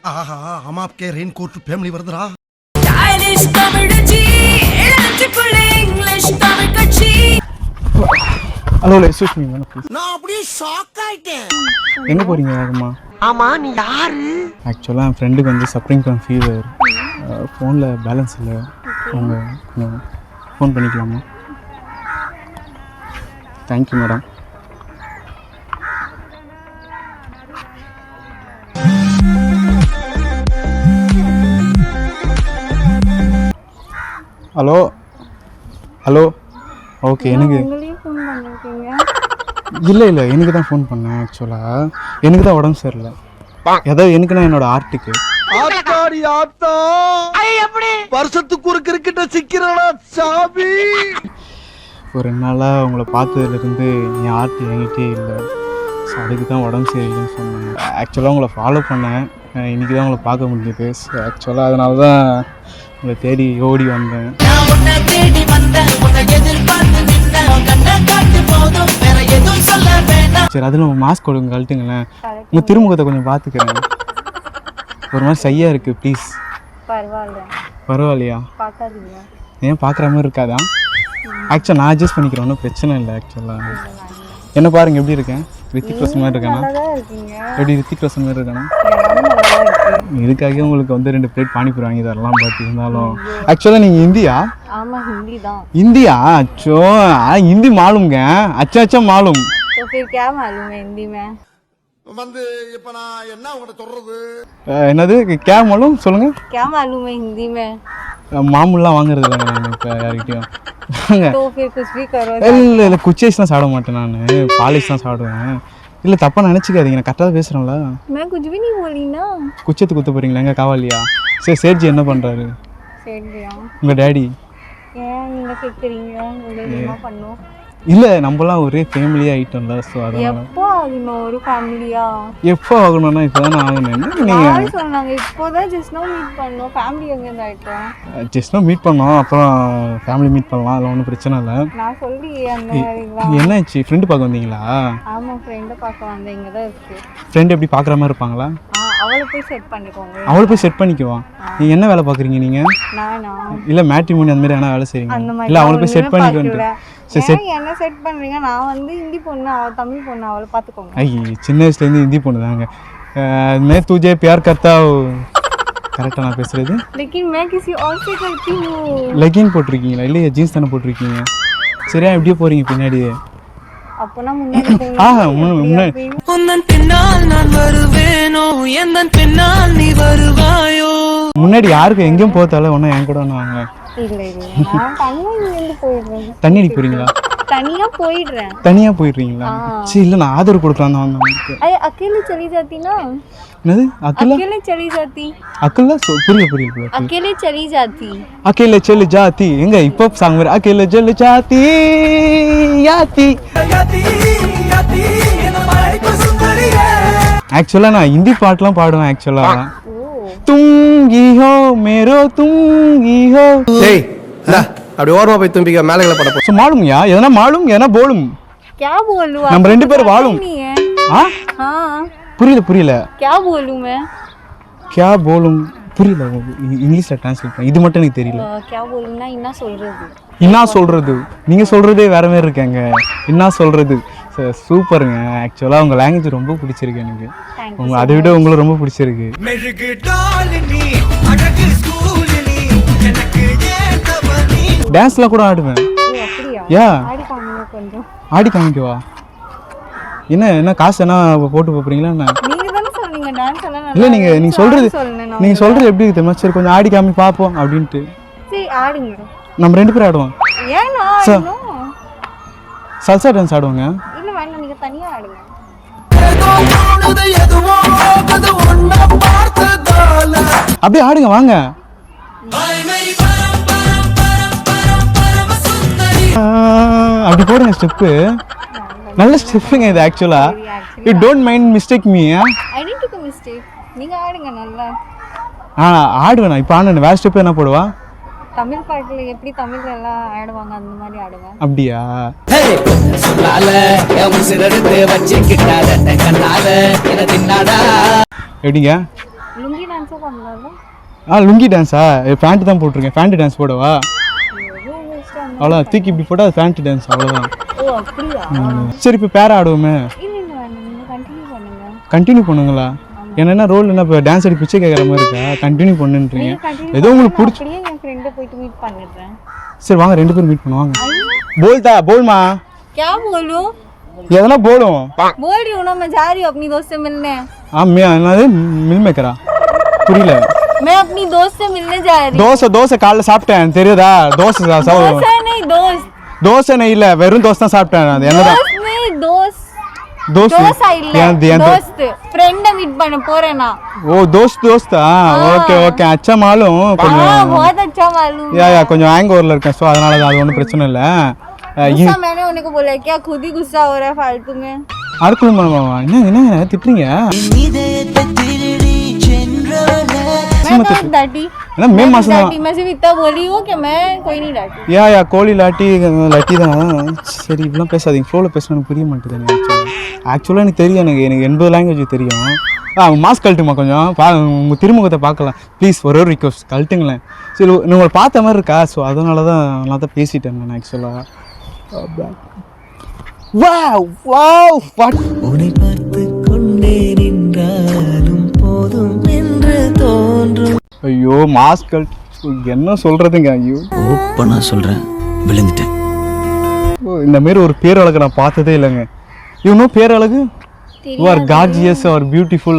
ஆஹா हम आपके raincoat family வருதுடா ஸ்டைலிஷ் தமிழச்சி இளஞ்சிக்குள்ள இங்கிலீஷ் தமிழ் கட்சி. Hello excuse me madam please. நான் அப்படியே ஷாக் ஆயிட்டேன். எங்க போறீங்க வேகமா? ஆமா நீ யாரு? ஆக்சுவலாக என் ஃப்ரெண்டுக்கு வந்து சப்ரிங் ஃப்ரம் ஃபீவர். ஃபோனில் பேலன்ஸ் இல்லை. அவங்க கொஞ்சம் ஃபோன் பண்ணிக்கலாமா? Thank you madam. Hello hello okay எனக்கு இல்லை எனக்கு தான் ஃபோன் பண்ணேன். ஆக்சுவலாக எனக்கு தான் உடம்பு சரியில்லை. ஏதோ எனக்குன்னா என்னோட ஆர்ட்டுக்கு ஆத்தாடி ஆத்தா எப்படி வருஷத்துக்கு ஒரு கிரிக்கெட்ட சிக்கிறடா சாமி. ஒரு 2 நாளாக உங்களை பார்த்ததுலேருந்து என் ஆர்ட் என்கிட்டே இல்லை. ஸோ அதுக்கு தான் உடம்பு சரியில்லைன்னு சொன்னேன். ஆக்சுவலாக உங்களை ஃபாலோ பண்ணேன். இன்றைக்கி தான் உங்களை பார்க்க முடியுது. ஸோ ஆக்சுவலாக அதனால தான் உங்களை தேடி ஓடி வந்தேன். சரி அதில் உங்கள் மாஸ்க் கொடுங்க கழட்டுங்களேன். உங்கள் திருமுகத்தை கொஞ்சம் பார்த்துக்கிறேன். ஒரு மாதிரி சையாக இருக்குது ப்ளீஸ். பரவாயில்லையா? ஏன் பார்க்குற மாதிரி இருக்காதா? ஆக்சுவலாக நான் அட்ஜஸ்ட் பண்ணிக்கிறேன், ஒன்றும் பிரச்சனை இல்லை. ஆக்சுவலாக என்ன பாருங்கள் எப்படி இருக்கேன்? ரித்திக் ரோஷன் மாதிரி இருக்கானா? எப்படி ரித்திக் ரோஷன் மாதிரி இருக்கானா? இதுக்காக உங்களுக்கு வந்து 2 பிளேட் பானிபூரி வாங்கி தரலாம். பட் இருந்தாலும் ஆக்சுவலாக நீங்கள் இந்தியா? இந்தியா? அச்சோ हिंदी मालूम है. अच्छा अच्छा मालूम. तो फिर क्या मालूम है हिंदी में? வந்து இப்ப நான் என்ன உங்கள்ட்ட சொல்றது? என்னது क्या मालूम சொல்லுங்க. क्या मालूम है हिंदी में? மாமூலாம் வாங்குறது இல்லைங்க நான் இப்போ யார்கிட்டயும். तो फिर कुछ भी करो. இல்லை குச்சேஸ்லாம் சாப்பிட மாட்டேன் நான். பாலிஷ் தான் சாப்பிடுவேன். இல்லை தப்பாக நினச்சிக்காதீங்க, நான் கரெக்டாக பேசுகிறேன்ல. मैं कुछ भी नहीं बोली ना. குச்சத்து குத்த போகிறீங்களா? எங்கே காவாலியா? சரி சேட்ஜி என்ன பண்ணுறாரு? சரியா உங்கள் டேடி? ஏன் நீங்கள் கேட்குறீங்க? உங்களுக்கு என்ன பண்ணும்? இல்லை நம்மலாம் ஒரே ஃபேமிலியாக ஆகிட்டோம்ல. ஸோ அதனால் எப்போ ஆகணும் ஒரு ஃபேமிலியா? எப்போ ஆகணும்னா இப்போ தானே ஆகணும். நீங்கள் சொன்னாங்க இப்போ தான் ஜஸ்ட் நோ மீட் பண்ணோம். ஃபேமிலி எங்கேருந்து ஆகிட்டோம்? ஜஸ்ட் மீட் பண்ணோம், அப்புறம் ஃபேமிலி மீட் பண்ணலாம். அதில் ஒன்றும் பிரச்சனை இல்லை. நான் சொல்லி அந்த மாதிரி என்னாச்சு? ஃப்ரெண்டு பார்க்க வந்தீங்களா? ஆமாம் ஃப்ரெண்டை பார்க்க வந்தேன். இங்கே தான் இருக்குது. ஃப்ரெண்டு எப்படி பார்க்குற மாதிரி இருப்பாங்களா? அவளை போய் செட் பண்ணிக்கோங்க. அவளை போய் செட் பண்ணிக்குவா? நீங்கள் என்ன வேலை பார்க்குறீங்க நீங்கள்? நானா இல்லை மேட்ரிமோனி அந்த மாதிரி என்ன வேலை செய்றீங்க? இல்லை அவளை போய் செட் பண்ணிக்கோங்க. சரி என்ன செட் பண்ணுறீங்க? நான் வந்து ஹிந்தி பொண்ணு, அவள் தமிழ் பொண்ணு, அவளை பார்த்துக்கோங்க. ஐய் சின்ன வயசுலேருந்து ஹிந்தி பொண்ணு தாங்க. मैं तुझे प्यार करता हूँ. கரெக்டாக நான் பேசுகிறது? लेकिन मैं किसी और से करती हूँ. லெகின் போட்டிருக்கீங்களா? இல்லையா ஜீன்ஸ் தானே போட்டிருக்கீங்க. சரியா எப்படியோ போகிறீங்க பின்னாடி? அப்போனா முன்னாடி முன்னாடி உந்தன் பின்னால் நான் வருவேனோ, எந்தன் பின்னால் நீ வருவாயோ. முன்னாடி யாருக்கு எங்கேயும் போத்தால ஒன்றும் என் கூட ஒன்று வாங்க. இல்லை நான் தனியாக போயிடுறேன். தண்ணி அடி போகிறீங்களா? தனியாக போயிடுறேன். தனியாக போயிடுறீங்களா? சரி இல்லை நான் ஆதரவு கொடுக்கலான்னு வந்தேன். अकेले चली जाती ना. என்னது அக்கேலே? अकेले चली जाती. அக்கேலே புரியல. अकेले चली जाती. अकेले चली जाती எங்க இப்போ சாங் வர अकेले चली जाती याती ஆக்சுவலா நான் ஹிந்தி பாட்டுலாம் பாடுவேன். ஆக்சுவலா तुंगी हो मेरो तुंगी हो. டேய் அப்படி ஓரமா போய் தும்பிக்க மேலகளை பட போ. சோ மாலும் யா எதனா மாலும் எதனா போலும். क्या बोलूं? நம்ம 2 பேர் வாழும். हां புரியல. क्या बोलूं मैं? क्या बोलूं புரியல. இங்கிலீஷ்ல ட்ரான்ஸ்லேட் பண்ணு. இது மட்டும் எனக்கு தெரியல. क्या बोलूंனா என்ன சொல்றது? என்ன சொல்றது? நீங்க சொல்றதே வேற மாதிரி இருக்கேங்க. என்ன சொல்றது? சூப்பருங்க. ஆக்சுவலா உங்க லாங்குவேஜ் ரொம்ப பிடிச்சிருக்கு எனக்கு. அதை விட உங்களை ரொம்ப பிடிச்சிருக்கு. டான்ஸ்லாம் கூட ஆடுவேன். யா ஆடி காமிக்கவா? என்ன காசு என்ன போட்டு போறீங்களா? என்ன நீங்க தான சொன்னீங்க டான்ஸ் எல்லாம் இல்ல நீங்க சொல்றது எப்படி இருக்கு தெரியுமா? சரி கொஞ்சம் ஆடி காமி பாப்போம் அப்படின்ட்டு. சரி ஆடுங்க. நம்ம 2 பேரும் ஆடுவோம். ஏன்னா சல்சா டான்ஸ் ஆடுவாங்க. இல்ல வேண்டாம் நீங்க தனியா ஆடுங்க. அப்படியே ஆடுங்க வாங்க. அப்படி போடுங்க ஸ்டெப்பு. நல்ல ஸ்டெப்புங்க இது. ஆக்சுவலா you don't mind mistake me. I did take mistake. நீங்க ஆடுங்க நல்லா. ஆடுவேன். இப்போ ஆடுன வேற ஸ்டெப் என்ன போடுவா? தமிழ் பாட்டுல எப்படி தமிழ்ல எல்லாம் ஆடுவாங்க அந்த மாதிரி ஆடுவேன். அப்படியா? எப்படிங்க? லுங்கி டான்ஸும் பண்ணலாம். லுங்கி டான்ஸா? பேண்ட் தான் போட்டிருக்கேன். பேண்ட் டான்ஸ் போடவா? அவ்வளோதான், தூக்கி இப்படி போட்டால் அது பேண்ட் டான்ஸ், அவ்வளோதான். ஓ அப்படியா? சரி, இப்போ பேர ஆடுவோமே. இல்ல இல்ல வேண்டாம், நீங்க கண்டினியூ பண்ணுங்க. கண்டினியூ பண்ணுங்களா? என்ன ரோல் என்ன இப்போ டான்ஸ் ஆடி பிச்சை கேட்குற மாதிரி இருக்கா? கண்டினியூ பண்ணுன்றீங்க. ஏதோ உங்களுக்கு பிடிச்சி அப்படியே என் ஃப்ரெண்டை போயிட்டு மீட் பண்ணிடுறேன். சரி வாங்க, 2 பேரும் மீட் பண்ணுவாங்க. बोलता बोलमा क्या बोलूं? எதனா போடும். बोल रही हूं ना, मैं जा रही हूं अपनी दोस्त से मिलने. என்னது மில் மேக்கரா? புரியல. मैं अपनी दोस्त से मिलने जा रही हूं. தோசை காலைல சாப்பிட்டேன், தெரியுதா? தோசை नहीं दोस्त. தோசை இல்ல, வெறும் தோசை தான் சாப்பிட்டேன். அது என்னதான்? दोस्त नहीं दोस्त. दोस्त இல்ல दोस्त. फ्रेंड மீட் பண்ண போறேனா? ஓ दोस्त ஓகே ஓகே. अच्छा मालूम கொஞ்சம். बहुत अच्छा मालूम. யா கொஞ்சம் ஹேங் ஓவர்ல இருக்கேன், சோ அதனால தான். அது ஒன்றும் பிரச்சனை இல்ல. गुस्सा मैंने उनको बोला क्या, खुद ही गुस्सा हो रहा है फालतू में. அடுத்து மாமா என்ன திட்டுறீங்க? मैं तो डांटी. ना मैं मासूम डांटी मैं सिर्फ इतना बोली हूं कि मैं कोई नहीं डांटी. யா கோழி லாட்டி தான். சரி இப்படிலாம் பேசாதீங்க, ஃப்ளோவில் பேசினா எனக்கு புரிய மாட்டேது. ஆக்சுவலாக எனக்கு தெரியும், எனக்கு 80 லாங்குவேஜ் தெரியும். மாஸ்க் கழட்டுமா கொஞ்சம், உங்கள் திருமுகத்தை பார்க்கலாம் ப்ளீஸ். ஒரு ரிக்வஸ்ட் கழட்டுங்களேன். சரி உங்களை பார்த்த மாதிரி இருக்கா, ஸோ அதனால தான் பேசிட்டேன் நான் ஆக்சுவலாக. உன்னை பார்த்து கொண்டே நின்றாலும் போதும் என்று தோன்றும். ஐயோ மாஸ்க் என்ன சொல்கிறதுங்க? ஐயோ ஓப்பனா சொல்கிறேன், விழுந்துட்டேன். இந்த மாரி ஒரு பேரழகு நான் பார்த்ததே இல்லைங்க. இவனும் பேரழகு. You are gorgeous or beautiful.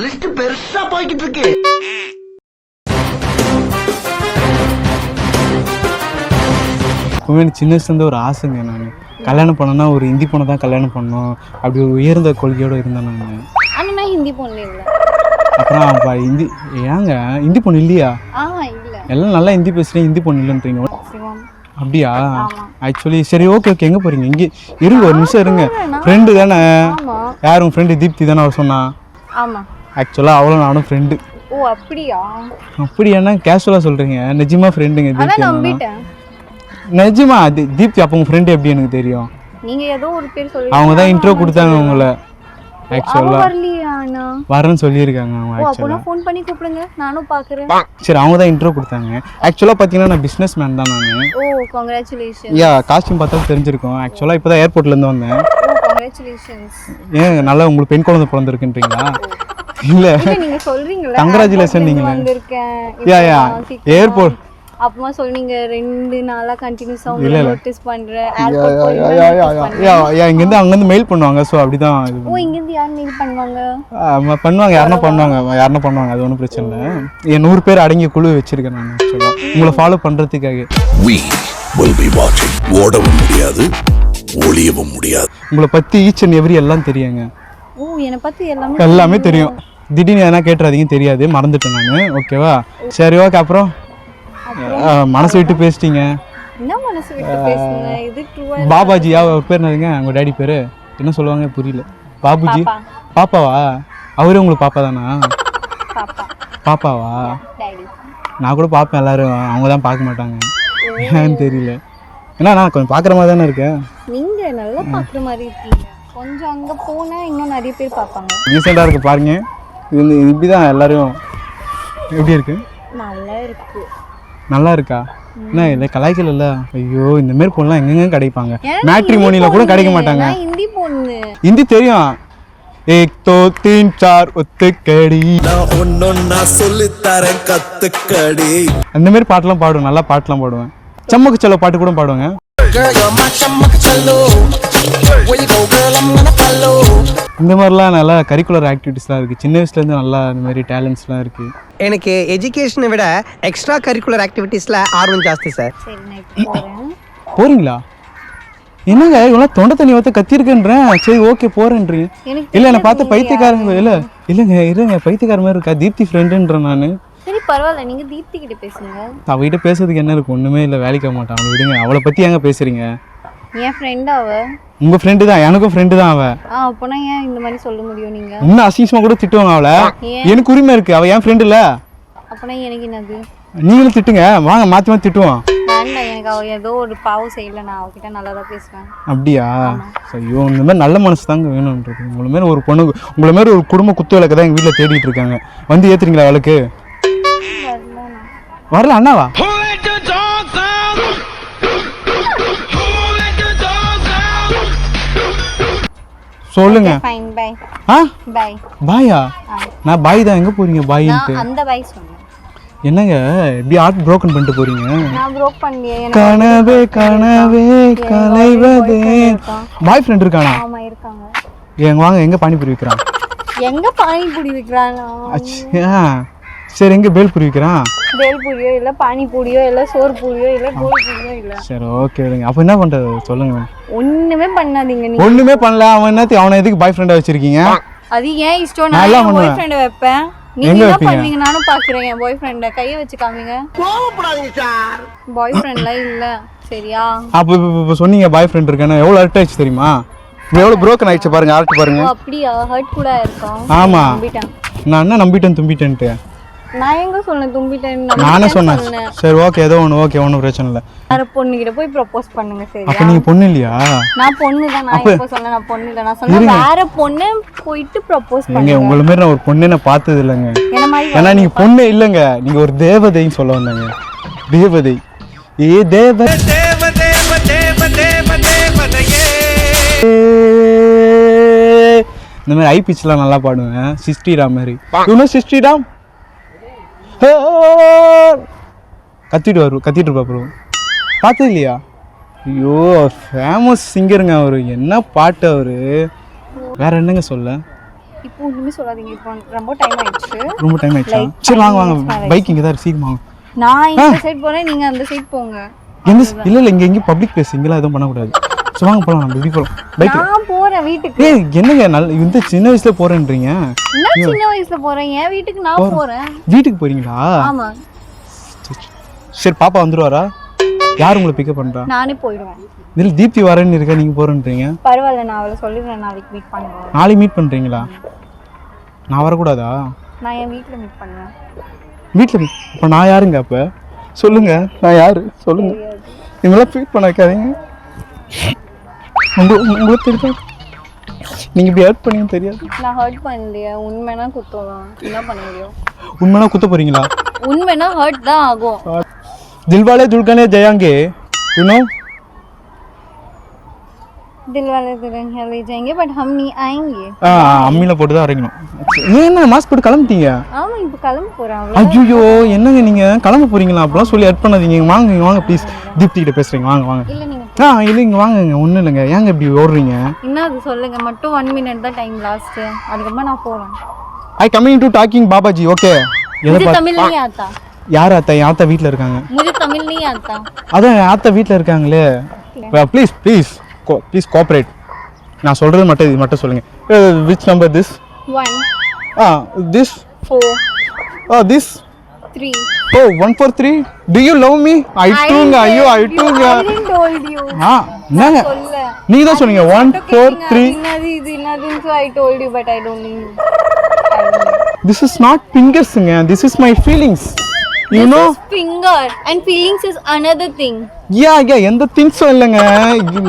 List பெருசா போய்கிட்டு இருக்கு. உண்மையில சின்ன வயசுலேருந்து ஒரு ஆசைங்க. நான் கல்யாணம் பண்ணேன்னா ஒரு ஹிந்தி பொண்ணை தான் கல்யாணம் பண்ணணும், அப்படி ஒரு உயர்ந்த கொள்கையோடு இருந்தேன் நான். ஆனா நான் ஹிந்தி பொண்ணு இல்ல. அப்புறம் ஹிந்தி ஏங்க ஹிந்தி பொண்ணு இல்லையா? இல்ல. எல்லாம் நல்லா ஹிந்தி பேசுகிறேன், ஹிந்தி பொண்ணு இல்லைன்றீங்க. அப்படியா? ஆக்சுவலி சரி ஓகே ஓகே. எங்கே போகிறீங்க? இங்கே இருங்க, ஒரு நிமிஷம் இருங்க. ஃப்ரெண்டு தானே? யார் உங்கள் ஃப்ரெண்டு? தீப்தி தானே அவர் சொன்னா? ஆமாம். ஆக்சுவலாக அவளும் நானும் ஃப்ரெண்டு. ஓ அப்படியா? அப்படியாண்ணா கேஷுவலாக சொல்கிறீங்க? நிஜமா ஃப்ரெண்டுங்க தீப்தி? நம்பிட்டேன். நிஜமா தீப்தி அப்போ உங்கள் ஃப்ரெண்டு எப்படி எனக்கு தெரியும்? நீங்க ஏதோ ஒரு பேர் சொல்லி அவங்க தான் இன்ட்ரோ கொடுத்தாங்க உங்களை. ஆக்சுவலாக வரலையாண்ணா? வரேன்னு சொல்லியிருக்காங்க அவங்க. ஆக்சுவலாக ஃபோன் பண்ணி கூப்பிடுங்க, நானும் பார்க்குறேன். சரி அவங்க தான் இன்ட்ரோ கொடுத்தாங்க. ஆக்சுவலாக பார்த்தீங்கன்னா நான் பிஸ்னஸ் மேன் தான் நான். ஓ கங்க்ராச்சுலேஷன். யா காஸ்டியூம் பார்த்தா தெரிஞ்சிருக்கும். ஆக்சுவலாக இப்போ தான் ஏர்போர்ட்லேருந்து வந்தேன். ஓ கங்க்ராச்சுலேஷன்ஸ். ஏன் நல்லா உங்களுக்கு பெண் குழந்தை பிறந்திருக்குன்றீங்களா? இல்லை நீங்க சொல்றீங்களா? கங்க்ராச்சுலேஷன் நீங்களே. வந்திருக்கேன். யா ஏர்போர்ட் அப்பமா சொன்னீங்க 2 நாளா கண்டினியூஸா இல்ல நோட்டீஸ் பண்றேன். இங்கேருந்து அங்கேருந்து மெயில் பண்ணுவாங்க, ஸோ அப்படிதான். ஓ இங்கேருந்து யார் மெயில் பண்ணுவாங்க? பண்ணுவாங்க, யாருன்னா பண்ணுவாங்க. அது ஒன்றும் பிரச்சனை இல்லை. என் 100 பேர் அடங்கிய குழு வச்சிருக்கேன் நான் ஆக்சுவலாக உங்களை ஃபாலோ பண்ணுறதுக்காக. ஓடவும் முடியாது, ஒளியவும் முடியாது. உங்களை பற்றி ஈச் அண்ட் எவ்ரி எல்லாம் தெரியுங்க. ஓ என்னை பற்றி எல்லாமே தெரியும். திடீர்னு எதனா கேட்டுறாதீங்க, தெரியாது, மறந்துட்டேன் நான். ஓகேவா? சரி ஓகே. அப்புறம் மனசு விட்டு பேசிட்டீங்க. என்ன மனசு விட்டு பேசுங்க? இது ட்ரூவா? பாபாஜி அவர் பேர் என்னதுங்க? உங்க டாடி பேரு என்ன சொல்லுவாங்க? புரியல. பாபுஜி? பாப்பாவா? அவரே உங்களுக்கு பாப்பா தானா? பாப்பாவா? நான் கூட பார்ப்பேன், எல்லாரும் அவங்க தான் பார்க்க மாட்டாங்க. ஏன்னு தெரியல. ஏன்னா நான் கொஞ்சம் பார்க்குற மாதிரி தானே இருக்கேன். நீங்க நல்லா பார்க்குற மாதிரி இருக்கீங்க. கொஞ்சம் அங்கே போனால் இன்னும் நிறைய பேர் பார்ப்பாங்க. ரீசெண்டாக இருக்கு பாருங்க. இது இப்படிதான் எல்லாரும். எப்படி இருக்கு? நல்லா இருக்கா? என்ன இல்லை கலாய்க்கல இல்லை? ஐயோ இந்த மாதிரி பொண்ணுலாம் எங்கெங்க கிடைப்பாங்க? மேட்ரிமோனியில் கூட கிடைக்க மாட்டாங்க. ஹிந்தி பொண்ணு. ஹிந்தி தெரியும். 1 2 3 4 ஒத்துக்கடி ஒன்னொன்னா சொல்லித்தரேன் கத்துக்கடி. அந்த மாதிரி பாட்டெல்லாம் பாடுவேன், நல்லா பாட்டெல்லாம் பாடுவேன். சம்மக்கு செல்ல பாட்டு கூட பாடுவேங்க. இந்த மாதிரிலாம் நல்லா கரிக்குலர் ஆக்டிவிட்டிஸ்லாம் இருக்குது. சின்ன வயசுலேருந்து நல்லா இந்த மாதிரி டேலண்ட்ஸ்லாம் இருக்குது. எனக்கு எஜுகேஷனை விட எக்ஸ்ட்ரா கரிக்குலர் ஆக்டிவிட்டீஸில் ஆர்வம் ஜாஸ்தி சார். சரி நான் இப்போ போகிறேன். போகிறீங்களா? என்னங்க இவ்வளோ தொண்டை தண்ணி ஊற்ற கத்திருக்கேன்றேன். சரி ஓகே போகிறேன்றீங்க. இல்லை என்னை பார்த்து பைத்தியக்காரங்க. இல்லைங்க பைத்தியக்கார மாதிரி இருக்கா? தீப்தி ஃப்ரெண்டுன்றேன் நான். சரி பரவாயில்ல, நீங்கள் தீப்தி கிட்ட பேசுங்க. அவகிட்ட பேசுறதுக்கு என்ன இருக்குது? ஒன்றுமே இல்லை, வேலைக்கு ஆக மாட்டான். அவளை விடுங்க. அவளை பற்றி ஏங்க பேசுகிறீங்க? என் ஃப்ரெண்டா அவ? உங்கள் ஃப்ரெண்டு தான், எனக்கும் ஃப்ரெண்டு தான் அவள். அப்போனா ஏன் இந்த மாதிரி சொல்ல முடியும்? நீங்கள் இன்னும் அசிங்கமாக கூட திட்டுவாங்க அவளை. எனக்கு உரிமை இருக்குது, அவள் என் ஃப்ரெண்டு இல்லை. அப்போனா எனக்கு என்னது? நீங்களும் திட்டுங்க, வாங்க மாற்றி மாற்றி திட்டுவோம். வேண்டாம், எனக்கு அவ ஏதோ ஒரு பாவம் செய்யல, நான் அவகிட்ட நல்லா தான் பேசுவேன். அப்படியா? ஐயோ, இந்த மாதிரி நல்ல மனசு தாங்க வேணும்ன்றது. உங்களை மாரி ஒரு பொண்ணு, உங்களை மாரி ஒரு குடும்ப குத்து விளக்கு தான் எங்கள் வீட்டில் தேடிட்டு இருக்காங்க. வந்து ஏற்றுறீங்களா அவளுக்கு? வரல அண்ணாவா? சொல்லுங்க. Fine, bye. ஆ பை. பாயா? நான் பாய் தான். எங்கே போறீங்க பாயின்ட்டு? அந்த பை சொன்னேன். என்னங்க இப்படி ஆர்ட் ப்ரோக்கன் பண்ணிட்டு போறீங்க? நான் ப்ரோக் பண்ணலையே. கனவே கனவே கலைவதே. பாய் ஃப்ரெண்ட் இருக்கானா? ஆமா இருக்காங்க. எங்க வாங்க, எங்க பானிபூரி விற்கிறான்? எங்க பானிபூரி விற்கிறானா? சரி, எங்க பேல்பூரி விற்கிறான்? பேல்பூரியோ இல்ல பானிபூரியோ இல்ல சோறு பூரியோ இல்ல கோல் பூரியோ இல்ல. சரி, ஓகே விடுங்க. அப்ப என்ன பண்றது சொல்லுங்க. ஒண்ணுமே பண்ணாதீங்க நீங்க. ஒண்ணுமே பண்ணல. அவனை எதுக்கு பாய் ஃப்ரெண்டா வச்சிருக்கீங்க? அது ஏன் இஷ்டம்? நான் என் பாய் ஃப்ரெண்ட வைப்பேன். நீங்க என்ன பண்ணுவீங்க? நானும் பாக்குறேன். என் பாய் ஃப்ரெண்ட கைய வச்சு காமிங்க. கோவப்படாதீங்க சார். பாய் ஃப்ரெண்ட்ல இல்ல, சரியா? அப்ப சொன்னீங்க பாய் ஃப்ரெண்ட் இருக்கானே. எவ்வளவு ஹர்ட் ஆயிடுச்சு தெரியுமா? எவ்வளவு broken ஆயிடுச்சு பாருங்க. ஹர்ட் பாருங்க. அப்படியா? ஹர்ட் கூட இருக்கும். ஆமா, நம்பிட்டேன். நான் என்ன நம்பிட்டேன் தும்பிட்டேன்ட்டு? நான் எங்க சொன்னேன் தும்பிட்டேன்? நானே சொன்னேன். சரி, ஓகே, ஏதோ ஒன்றும் பிரச்சனை இல்லை. வேற பொண்ணுகிட்ட போய் ப்ரப்போஸ் பண்ணுங்க, சரியா? அப்ப நீங்க பொண்ணு இல்லையா? நான் பொண்ணு தான். நான் எப்போ சொன்னேன் நான் பொண்ணு இல்ல? நான் சொன்னேன் வேற பொண்ணு போயிட்டு ப்ரப்போஸ் பண்ணுங்க. உங்களை மாதிரி நான் ஒரு பொண்ணே நான் பார்த்தது இல்லைங்க. என்ன மாதிரி? ஏன்னா நீங்க பொண்ணு இல்லைங்க, நீங்க ஒரு தேவதைன்னு சொல்ல வந்தாங்க. தேவதை. ஏ தேவதை. இந்த மாதிரி ஐ பிச்லாம் நல்லா பாடுவேன். சிஸ்டிராம் மாதிரி. இன்னும் சிஸ்டிராம் கத்திட்டு இருப்பா ப்ரோ. பார்த்தது இல்லையா? ஐயோ, ஃபேமஸ் சிங்கருங்க அவரு. என்ன பாட்டு அவரு. வேற என்னங்க சொல்ல? இப்போ ஒண்ணுமே சொல்லாதீங்க. இப்போ ரொம்ப டைம் ஆயிடுச்சு. ரொம்ப டைம் ஆயிடுச்சா? சரி வாங்க பைக் இங்கே தான் சீக்கிரம் வாங்க. நான் இந்த சைடு போறேன், நீங்க அந்த சைடு போங்க. இல்ல இங்க பப்ளிக் பிளேஸ், இங்கெல்லாம் எதுவும் பண்ணக்கூடாது. ஸோ வாங்க போகலாம், நம்ம இப்படி போகலாம். பைக் நான் போறேன் வீட்டுக்கு. என்னங்க இந்த சின்ன வயசுல போறேன்றீங்க? என்ன சின்ன வயசுல போறேன்? என் வீட்டுக்கு நான் போறேன். வீட்டுக்கு போறீங்களா? ஆமா. சரி, பாப்பா வந்துருவாரா? யார் உங்களை பிக்கப் பண்றா? நானே போயிடுவேன். இதில் தீப்தி வரேன்னு இருக்கா, நீங்க போறேன்றீங்க? பரவாயில்ல, நான் அவளை சொல்லிடுறேன். நாளைக்கு மீட் பண்ணுவோம். நாளைக்கு மீட் பண்றீங்களா? நான் வரக்கூடாதா? நான் என் வீட்டுல மீட் பண்ணுவேன். வீட்டில்? அப்போ நான் யாருங்க? அப்போ சொல்லுங்க, நான் யாரு சொல்லுங்க. இவங்களாம் ஃபீட் பண்ண வைக்காதீங்க. உங்களுக்கு தெரியாது, நீங்க இப்படி ஹர்ட் பண்ணீங்க தெரியாது. நான் ஹர்ட் பண்ணலையே. உண்மைனா குத்தலாம். என்ன பண்ண முடியும்? உண்மைனா குத்த போறீங்களா? உண்மைனா ஹர்ட் தான் ஆகும். दिलवाले दुल्हनिया जाएंगे, you know? दिलवाले दुल्हनिया ले जाएंगे, but हम नहीं आएंगे. அம்மில போட்டு தான் அரைக்கணும். என்ன மாஸ்க் போட்டு கிளம்பிட்டீங்க? ஆமா, இப்போ கிளம்ப போறேன். ஐயோ, என்னங்க நீங்க கிளம்ப போறீங்களா? அப்பலாம் சொல்லி ஹர்ட் பண்ணாதீங்க. வாங்க ப்ளீஸ். தீப்தி கிட்ட பேசுறீங்க. வாங்க. இல்ல நீங்க இல்ல இங்க வாங்க. ஒண்ணும் இல்லைங்க. ஏங்க இப்படி ஓடுறீங்க? என்ன அது சொல்லுங்க மட்டும். 1 minute தான் டைம் லாஸ்ட். அதுக்கப்புறம் நான் போறேன். ஐ coming to docking Babaji. Okay. मुझे तमिल नहीं आता. யார் அத்தா? என் ஆத்தா வீட்டில் இருக்காங்க. मुझे तमिल नहीं आता. அதான் என் ஆத்தா வீட்டில் இருக்காங்களே. Please cooperate. நான் சொல்றது மட்டும் இது மட்டும் சொல்லுங்க. Which number this? 1 this 4 this 3. 143. Do you love me? I tooங்க. ஐயோ I tooங்க. I didn't told you. என்னங்க சொல்ல. நீங்க தான் சொன்னீங்க 143. இது என்னதுன்னு so I told you, but I don't need. This is not fingersங்க. This is my feelings. You know? This is finger and feelings is another thing. Yeah, எந்த திங்ஸும் இல்லைங்க.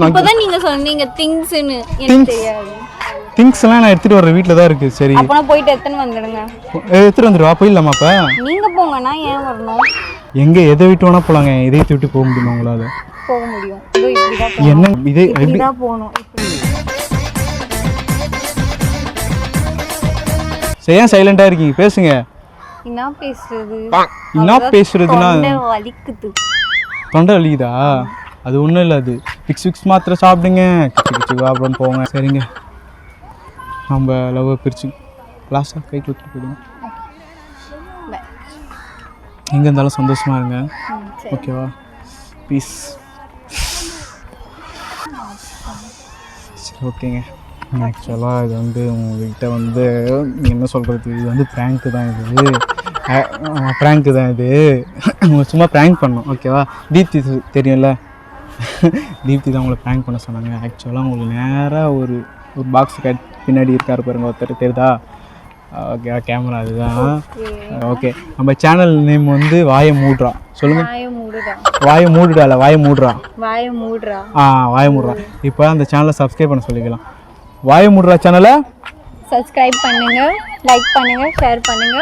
இப்போதான் நீங்க சொன்னீங்க திங்ஸ்னு. எனக்கு Things. தெரியாது. திங்ஸ் எல்லாம் நான் எடுத்துட்டு வர வீட்டில் தான் இருக்கு. சரி, அப்ப நான் போயிட்டு எத்தனை வந்துடுங்க. எடுத்துட்டு வந்துடுவா. போயிடலாமா? அப்ப நீங்க போங்க, நான் ஏன் வரணும்? எங்க எதை விட்டு வேணா போலாங்க. இதயத்தை விட்டு போக முடியுமா உங்களால? போக முடியும். இதோ இப்படிதான் போகணும். என்ன இதே இப்படிதான் போகணும். ஏன் சைலண்டா இருக்கீங்க? பேசுங்க. என்ன பேசுறது? என்ன பேசுறதுன்னா தொண்டை வலிக்குது. தொண்டை வலிக்குதா? அது ஒன்றும் இல்லை. அது விக்ஸ் மாத்திரை சாப்பிடுங்க. கிச்சு அப்புறம் போங்க. சரிங்க, நம்ம லவ் பிரிச்சு லாஸ்ட்டாக கை கொடுத்துட்டு போயிடுங்க. எங்கே இருந்தாலும் சந்தோஷமா இருங்க. ஓகேவா? பீஸ். சரி, ஓகேங்க. ஆக்சுவலாக இது வந்து உங்கள்கிட்ட வந்து என்ன சொல்கிறது, இது வந்து ப்ராங்க்கு தான். உங்களை சும்மா ப்ராங்க் பண்ணோம். ஓகேவா? தீப்தி தெரியும்ல, தீப்தி தான் உங்களை ப்ராங்க் பண்ண சொன்னாங்க. ஆக்சுவலாக உங்களுக்கு நேராக ஒரு பாக்ஸ் பின்னாடி இருக்கார் பாருங்க ஒருத்தர், தெரியுதா? ஓகே கேமரா அதுதான். ஓகே நம்ம சேனல் நேம் வந்து வாயை மூடுறா. சொல்லுங்க. வாயை மூடுடா. வாயை மூடுறா. வாயை மூடுறா. இப்போ அந்த சேனலை சப்ஸ்கிரைப் பண்ண சொல்லிக்கலாம். வாயை மூடுறா சேனலை சப்ஸ்கிரைப் பண்ணுங்க, லைக் பண்ணுங்க, ஷேர் பண்ணுங்க.